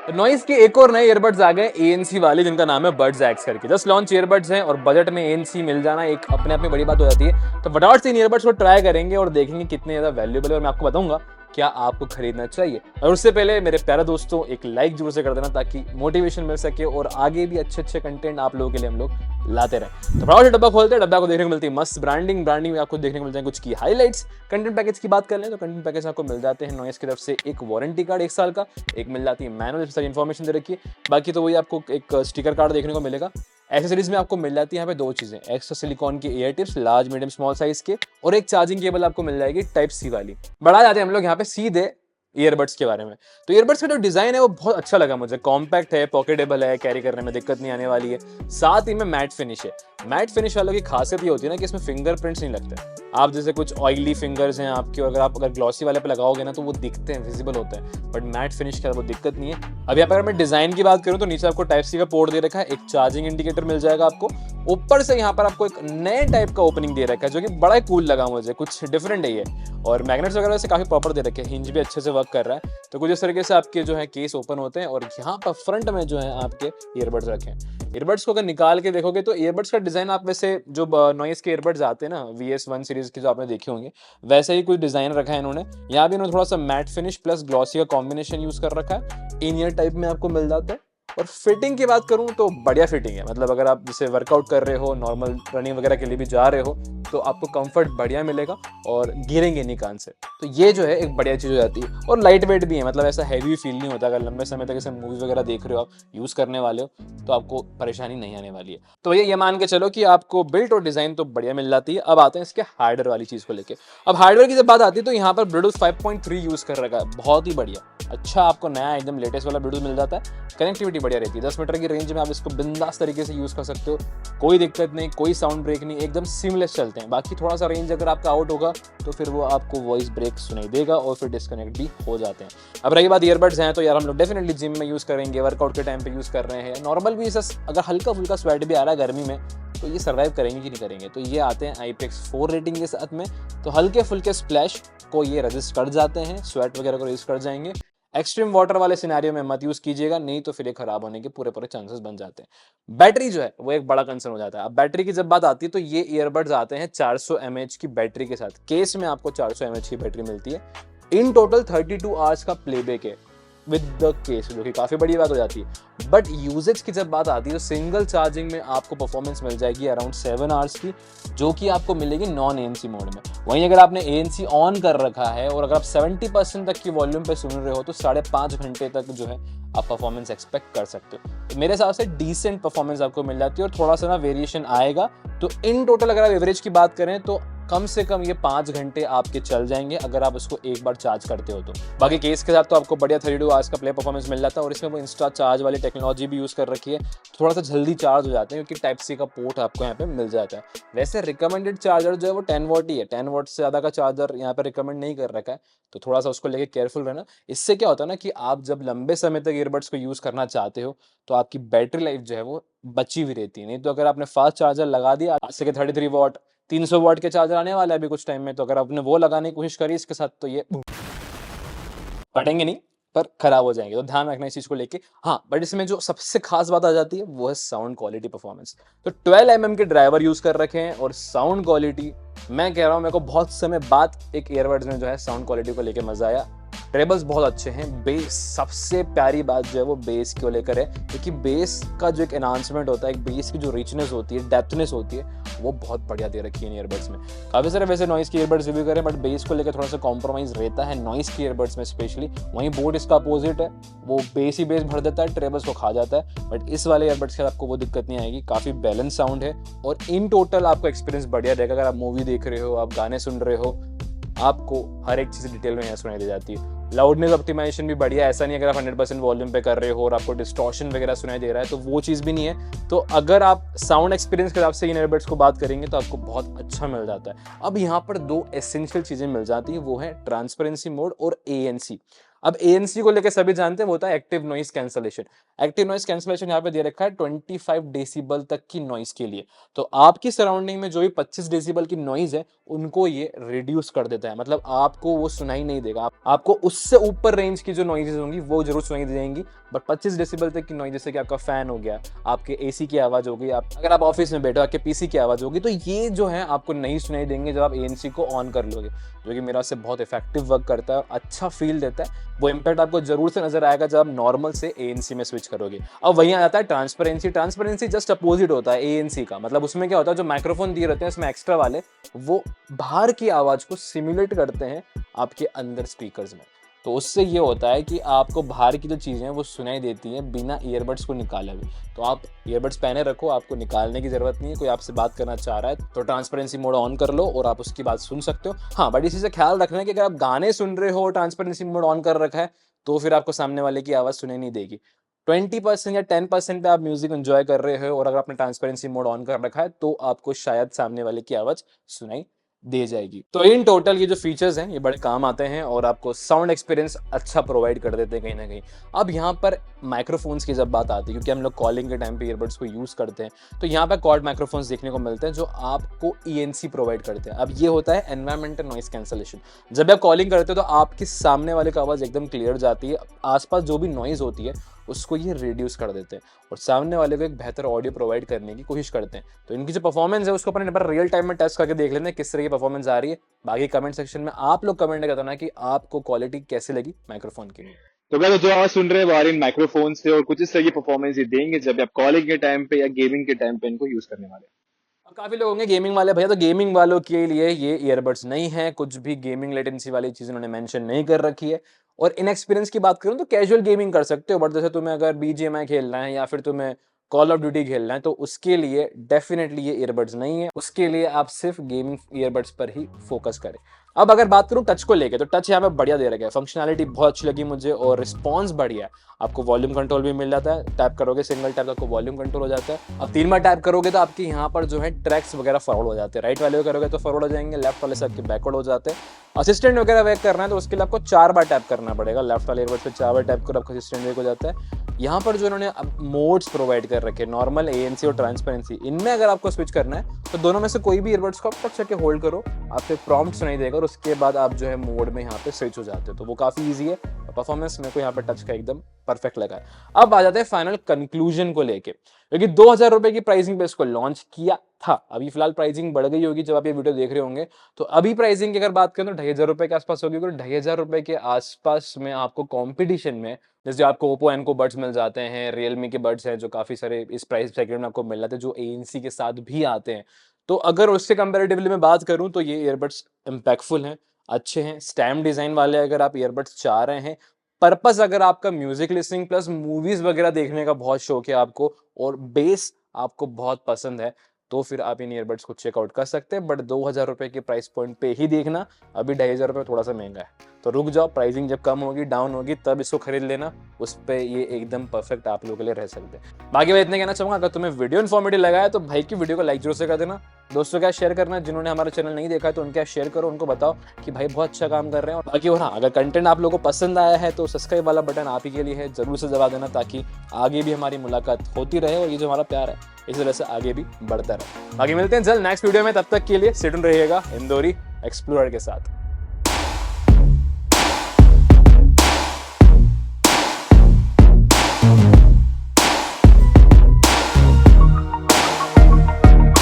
Noise के एक और नए ईयरबड्स आ गए ANC वाले, जिनका नाम है बड्स एक्स करके। जस्ट लॉन्च ईयरबड्स हैं और बजट में ANC मिल जाना एक अपने आप में बड़ी बात हो जाती है। तो फटाफट से इन ईयरबड्स को ट्राई करेंगे और देखेंगे कितने ज़्यादा वैल्यूएबल है, और मैं आपको बताऊंगा क्या आपको खरीदना चाहिए। और उससे पहले मेरे प्यारे दोस्तों एक लाइक जरूर से कर देना ताकि मोटिवेशन मिल सके और आगे भी अच्छे अच्छे कंटेंट आप लोगों के लिए हम लोग लाते रहे। तो फटाफट से डब्बा खोलते हैं, डब्बा को देखने को मिलती है मस्त ब्रांडिंग में आपको देखने को मिलते हैं कुछ की हाईलाइट्स। कंटेंट पैकेज की बात कर लें तो कंटेंट पैकेज आपको मिल जाते हैं नॉइस की तरफ से एक वारंटी कार्ड 1 साल का, एक मिल जाती है मैनुअल, सारी इन्फॉर्मेशन दे रखी है। बाकी तो वही आपको एक स्टिकर कार्ड देखने को मिलेगा। एक्सेसरीज में आपको मिल जाती है यहाँ पे 2 चीजें, एक्स्ट्रा सिलिकॉन के air tips large medium small size के, और एक चार्जिंग केबल आपको मिल जाएगी टाइप सी वाली। बढ़ा जाते हैं हम लोग यहाँ पे सीधे ईयरबड्स के बारे में। तो ईयरबड्स का जो डिजाइन है वो बहुत अच्छा लगा मुझे, कॉम्पैक्ट है, पॉकेटेबल है, कैरी करने में दिक्कत नहीं आने वाली है। साथ ही में मैट फिनिश है। मैट फिनिश वालों की खासियत ये होती है ना कि इसमें फिंगरप्रिंट्स नहीं लगते। आप जैसे कुछ ऑयली फिंगर्स हैं आपके, अगर ग्लॉसी वाले पे लगाओगे ना तो वो दिखते हैं, विजिबल होते हैं, बट मैट फिनिश का वो दिक्कत नहीं है। अब यहाँ पर अगर मैं डिजाइन की बात करूँ तो नीचे आपको टाइप सी का पोर्ट दे रखा है, एक चार्जिंग इंडिकेटर मिल जाएगा आपको। ऊपर से यहाँ पर आपको एक नए टाइप का ओपनिंग दे रखा है जो कि बड़ा कूल लगा मुझे, कुछ डिफरेंट है ये। और मैग्नेट्स वगैरह से काफी प्रॉपर दे रखे हैं, हिंज भी अच्छे से वर्क कर रहा है। तो कुछ इस तरीके से आपके जो है केस ओपन होते हैं और यहाँ पर फ्रंट में जो है आपके ईयरबड्स रखे हैं। ईयरबड्स को अगर निकाल के देखोगे तो ईयरबड्स का डिजाइन आप वैसे जो नॉइस के ईयरबड्स आते हैं ना VS1 सीरीज के जो आपने देखे होंगे, वैसे ही कुछ डिजाइन रखा है इन्होंने। यहाँ भी इन्होंने थोड़ा सा मैट फिनिश प्लस ग्लॉसी का कॉम्बिनेशन यूज कर रखा है। इन ईयर टाइप में आपको मिल जाता है। और फिटिंग की बात करूं तो बढ़िया फिटिंग है, मतलब अगर आप जैसे वर्कआउट कर रहे हो, नॉर्मल रनिंग वगैरह के लिए भी जा रहे हो तो आपको कंफर्ट बढ़िया मिलेगा और गिरेंगे नहीं कान से। तो ये जो है एक बढ़िया चीज़ हो जाती है। और लाइट वेट भी है, मतलब ऐसा हैवी फील नहीं होता। अगर लंबे समय तक ऐसे मूवी वगैरह देख रहे हो, आप यूज़ करने वाले हो, तो आपको परेशानी नहीं आने वाली है। तो ये मान के चलो कि आपको बिल्ट और डिज़ाइन तो बढ़िया मिल जाती है। अब आते हैं इसके हार्डवेयर वाली चीज़ को लेकर। अब हार्डवेयर की जब बात आती है तो यहाँ पर ब्लूटूथ 5.3 यूज़ कर रखा है, बहुत ही बढ़िया। अच्छा, आपको नया एकदम लेटेस्ट वाला ब्लूटूथ मिल जाता है। कनेक्टिविटी बढ़िया रहती है, 10 मीटर की रेंज में आप इसको बिंदास तरीके से यूज़ कर सकते हो, कोई दिक्कत नहीं, कोई साउंड ब्रेक नहीं, एकदम सीमलेस चलते हैं। बाकी थोड़ा सा रेंज अगर आपका आउट होगा तो फिर वो आपको वॉइस ब्रेक सुनाई देगा और फिर डिस्कनेक्ट भी हो जाते हैं। अब रही बात ईयरबड्स हैं तो यार हम लोग डेफिनेटली जिम में यूज़ करेंगे, वर्कआउट के टाइम पे यूज़ कर रहे हैं, नॉर्मल भी अगर हल्का फुल्का स्वेट भी आ रहा है गर्मी में तो ये सर्वाइव करेंगे कि नहीं करेंगे। तो ये आते हैं IPX4 रेटिंग के साथ में, तो हल्के फुल्के स्प्लैश को ये रेजिस्ट कर जाते हैं, स्वेट वगैरह को रेजिस्ट कर जाएंगे। एक्सट्रीम वाटर वाले सिनेरियो में मत यूज कीजिएगा, नहीं तो फिर ये खराब होने के पूरे चांसेस बन जाते हैं। बैटरी जो है वो एक बड़ा कंसर्न हो जाता है। अब बैटरी की जब बात आती है तो ये ईयरबड्स आते हैं 400 mAh की बैटरी के साथ। केस में आपको 400 mAh की बैटरी मिलती है। इन टोटल 32 आवर्स का प्लेबैक है विद द केस, जो कि काफी बड़ी बात हो जाती है। बट यूजेज की जब बात आती है तो सिंगल चार्जिंग में आपको परफॉर्मेंस मिल जाएगी अराउंड 7 आवर्स की, जो कि आपको मिलेगी नॉन ANC मोड में। वहीं अगर आपने ANC ऑन कर रखा है और अगर आप 70% तक की वॉल्यूम पे सुन रहे हो तो 5.5 घंटे तक जो है आप परफॉर्मेंस एक्सपेक्ट कर सकते हो। तो मेरे हिसाब से डिसेंट परफॉर्मेंस आपको मिल जाती है और थोड़ा सा ना वेरिएशन आएगा। तो इन टोटल अगर आप एवरेज की बात करें तो कम से कम ये 5 घंटे आपके चल जाएंगे अगर आप उसको एक बार चार्ज करते हो तो। बाकी केस के साथ तो आपको बढ़िया 32 आवर्स का प्ले परफॉर्मेंस मिल जाता है और इसमें वो इंस्टा चार्ज वाली टेक्नोलॉजी भी यूज़ कर रखी है, थोड़ा सा जल्दी चार्ज हो जाते हैं क्योंकि टाइप सी का पोर्ट आपको यहाँ पे मिल जाता है। वैसे रिकमेंडेड चार्जर जो है वो 10 वॉट ही है, 10 वॉट से ज़्यादा का चार्जर यहाँ पे रिकमेंड नहीं कर रखा है, तो थोड़ा सा उसको लेके केयरफुल रहना। इससे क्या होता है ना कि आप जब लंबे समय तक ईयरबड्स को यूज़ करना चाहते हो तो आपकी बैटरी लाइफ जो है वो बची हुई रहती है। नहीं तो अगर आपने फास्ट चार्जर लगा दिया, आज से 33 वॉट 300 वॉट के चार्जर आने वाला है अभी कुछ टाइम में, तो अगर आपने वो लगाने की कोशिश करी इसके साथ तो ये फटेंगे नहीं पर खराब हो जाएंगे। तो ध्यान रखना इस चीज को लेके। हाँ, बट इसमें जो सबसे खास बात आ जाती है वो है साउंड क्वालिटी परफॉर्मेंस। तो 12 mm के ड्राइवर यूज कर रखे हैं और साउंड क्वालिटी मैं कह रहा हूँ, मेरे को बहुत समय बाद एक ईयरबड्स में जो है साउंड क्वालिटी को लेके मजा आया। ट्रेबल्स बहुत अच्छे हैं, बेस सबसे प्यारी बात जो है वो बेस को लेकर है, क्योंकि बेस का जो एक एनहांसमेंट होता है, एक बेस की जो रिचनेस होती है, डेप्थनेस होती है, वो बहुत बढ़िया दे रखी है ईयरबड्स में। काफी सारे वैसे नॉइस के ईयरबड्स रिव्यू करें बट बेस को लेकर थोड़ा सा कॉम्प्रोमाइज रहता है नॉइस के ईयरबड्स में स्पेशली। वहीं बोट इसका अपोजिट है, वो बेस ही बेस भर देता है, ट्रेबल्स को खा जाता है। बट इस वाले ईयरबड्स के साथ आपको वो दिक्कत नहीं आएगी, काफी बैलेंस साउंड है और इन टोटल आपको एक्सपीरियंस बढ़िया रहेगा। अगर आप मूवी देख रहे हो, आप गाने सुन रहे हो, आपको हर एक चीज डिटेल में यहाँ सुनाई दे जाती है। लाउडनेस ऑप्टिमाइजेशन भी बढ़िया, ऐसा नहीं अगर आप 100% वॉल्यूम पे कर रहे हो और आपको डिस्टॉर्शन वगैरह सुनाई दे रहा है तो वो चीज़ भी नहीं है। तो अगर आप साउंड एक्सपीरियंस के हिसाब से इन ईयरबड्स को बात करेंगे तो आपको बहुत अच्छा मिल जाता है। अब यहाँ पर 2 एसेंशियल चीज़ें मिल जाती हैं, वो है ट्रांसपेरेंसी मोड और ANC। अब ANC को लेकर सभी जानते हैं, वो होता है active noise cancellation. Active noise cancellation यहाँ पे दे रखा है 25 डेसिबल तक की नॉइस के लिए। तो आपकी सराउंडिंग में जो भी 25 डेसिबल की नॉइस है उनको ये रिड्यूस कर देता है, मतलब आपको वो सुनाई नहीं देगा। आपको उससे ऊपर रेंज की जो नॉइजेस होंगी वो जरूर सुनाई देंगी, बट 25 डेसिबल तक की नॉइज, जैसे कि आपका फैन हो गया, आपके AC की आवाज होगी, आप अगर आप ऑफिस में बैठो आपके PC की आवाज होगी, तो ये जो है आपको नहीं सुनाई देंगे जब आप ANC को ऑन कर लोगे, जो कि मेरा से बहुत इफेक्टिव वर्क करता है, अच्छा फील देता है। वो इम्पैक्ट आपको जरूर से नजर आएगा जब आप नॉर्मल से ANC में स्विच करोगे। अब वहीं आ जाता है ट्रांसपेरेंसी। ट्रांसपेरेंसी जस्ट अपोजिट होता है ANC का, मतलब उसमें क्या होता है, जो माइक्रोफोन दिए रहते हैं इसमें एक्स्ट्रा वाले, वो बाहर की आवाज को सिमुलेट करते हैं आपके अंदर स्पीकर्स में। तो उससे ये होता है कि आपको बाहर की जो चीज़ें हैं वो सुनाई देती हैं बिना ईयरबड्स को निकाले हुए। तो आप ईयरबड्स पहने रखो, आपको निकालने की ज़रूरत नहीं है। कोई आपसे बात करना चाह रहा है तो ट्रांसपेरेंसी मोड ऑन कर लो और आप उसकी बात सुन सकते हो। हाँ, बट इसी से ख्याल रखना है कि अगर आप गाने सुन रहे हो, ट्रांसपेरेंसी मोड ऑन कर रखा है, तो फिर आपको सामने वाले की आवाज़ सुनाई नहीं देगी। 20% या 10% पे आप म्यूजिक एंजॉय कर रहे हो और अगर आपने ट्रांसपेरेंसी मोड ऑन कर रखा है तो आपको शायद सामने वाले की आवाज़ सुनाई दे जाएगी। तो इन टोटल ये जो फीचर्स हैं ये बड़े काम आते हैं और आपको साउंड एक्सपीरियंस अच्छा प्रोवाइड कर देते हैं कहीं ना कहीं। अब यहाँ पर माइक्रोफोन्स की जब बात आती है, क्योंकि हम लोग कॉलिंग के टाइम पे ईयरबड्स को यूज़ करते हैं, तो यहाँ पर क्वाड माइक्रोफोन्स देखने को मिलते हैं जो आपको ENC प्रोवाइड करते हैं। अब ये होता है एनवायरमेंटल नॉइस कैंसलेशन। जब आप कॉलिंग करते हो तो आपकी सामने वाले की आवाज़ एकदम क्लियर जाती है, आसपास जो भी नॉइज होती है उसको ये रिड्यूस कर देते हैं और सामने वाले को एक बेहतर ऑडियो प्रोवाइड करने की कोशिश करते हैं। तो इनकी जो परफॉर्मेंस है उसको अपन एक बार रियल टाइम में टेस्ट करके देख लेते हैं किस तरह की परफॉर्मेंस आ रही है। बाकी कमेंट सेक्शन में आप लोग कमेंट करते ना कि आपको क्वालिटी कैसे लगी माइक्रोफोन की। तो क्या जो आवाज सुन रहे हैं वो आ रही माइक्रोफोन से और कुछ इस तरह की परफॉर्मेंस ये देंगे जब आप कॉलिंग के टाइम पे या गेमिंग के टाइम पे इनको यूज करने वाले हैं। अब काफी लोग होंगे गेमिंग वाले, भैया तो गेमिंग वालों के लिए ये ईयरबड्स नहीं है, कुछ भी गेमिंग लेटेंसी वाली चीज उन्होंने मेंशन नहीं कर रखी है। और इन एक्सपीरियंस की बात करूं तो कैजुअल गेमिंग कर सकते हो, बट जैसे तुम्हें अगर BGMI खेलना है या फिर तुम्हें कॉल ऑफ ड्यूटी खेलना है तो उसके लिए डेफिनेटली ये ईयरबड्स नहीं है। उसके लिए आप सिर्फ गेमिंग ईयरबड्स पर ही फोकस करें। अब अगर बात करूं टच को लेके, तो टच यहाँ पे बढ़िया दे रखा है, फंक्शनैलिटी बहुत अच्छी लगी मुझे और रिस्पॉन्स बढ़िया है। आपको वॉल्यूम कंट्रोल भी मिल जाता है, टैप करोगे सिंगल टैप आपको वॉल्यूम कंट्रोल हो जाता है। अब 3 बार टैप करोगे तो आपके यहाँ पर जो है ट्रैक्स वगैरह फॉरवर्ड हो जाते हैं, राइट वाले करोगे तो फॉरवर्ड हो जाएंगे, लेफ्ट वाले से आपके बैकवर्ड हो जाते हैं। असिस्टेंट वगैरह वेक करना है तो उसके लिए आपको 4 बार टैप करना पड़ेगा, लेफ्ट वाले ईयरबड पे 4 बार टैप करो आपका असिस्टेंट वेक हो जाता है। यहाँ पर जो इन्होंने मोड्स प्रोवाइड कर रखे हैं, नॉर्मल, ANC और ट्रांसपेरेंसी, इनमें अगर आपको स्विच करना है तो दोनों में से कोई भी ईयरबड्स को आप टच करके होल्ड करो, आपको प्रॉम्प्ट सुनाई देगा और उसके बाद आप जो है मोड में यहाँ पे स्विच हो जाते हो। तो वो काफी ईजी है, परफॉर्मेंस मेरे को यहाँ पे टच का एकदम परफेक्ट लगा है। अब आ जाते हैं फाइनल कंक्लूजन को लेके, क्योंकि 2000 रुपए की प्राइसिंग पे इसको लॉन्च किया था। अभी फिलहाल प्राइसिंग बढ़ गई होगी जब आप ये वीडियो देख रहे होंगे, तो अभी प्राइसिंग की अगर बात करें तो 2500 रुपए के आसपास होगी। 2500 रुपए के आसपास में आपको कॉम्पिटिशन में, जैसे आपको ओप्पो एनको बड्स मिल जाते हैं, रियलमी के बड्स हैं जो काफी सारे इस प्राइस सेगमेंट में आपको मिल जाते हैं, जो ANC के साथ भी आते हैं। तो अगर उससे कंपैरेटिवली मैं बात करूं तो ये ईयरबड्स इम्पैक्टफुल हैं, अच्छे हैं, स्टैम्प डिजाइन वाले अगर आप ईयरबड्स चाह रहे हैं। पर्पस अगर आपका म्यूजिक लिसनिंग प्लस मूवीज वगैरह देखने का बहुत शौक है आपको और बेस आपको बहुत पसंद है, तो फिर आप इन ईयरबड्स को चेकआउट कर सकते हैं। बट 2000 रुपए के प्राइस पॉइंट पे ही देखना, अभी 2500 रुपए थोड़ा सा महंगा है, तो रुक जाओ, प्राइसिंग जब कम होगी, डाउन होगी, तब इसको खरीद लेना। उस पे ये एकदम परफेक्ट आप लोगों के लिए रह सकते हैं। बाकी मैं इतने कहना चाहूंगा, अगर तुम्हें वीडियो इन्फॉर्मेटिव लगा है तो भाई की वीडियो को लाइक जरूर से कर देना, दोस्तों के साथ शेयर करना, जिन्होंने हमारा चैनल नहीं देखा है तो उनके साथ शेयर करो, उनको बताओ कि भाई बहुत अच्छा काम कर रहे हैं। और बाकी और हाँ, अगर कंटेंट आप लोगों को पसंद आया है तो सब्सक्राइब वाला बटन आप ही के लिए है, जरूर से दबा देना ताकि आगे भी हमारी मुलाकात होती रहे और ये जो हमारा प्यार है इस वजह से आगे भी बढ़ता रहे। बाकी मिलते हैं जल्द नेक्स्ट वीडियो में, तब तक के लिए स्टे ट्यून्ड रहिएगा इंदौरी एक्सप्लोरर के साथ।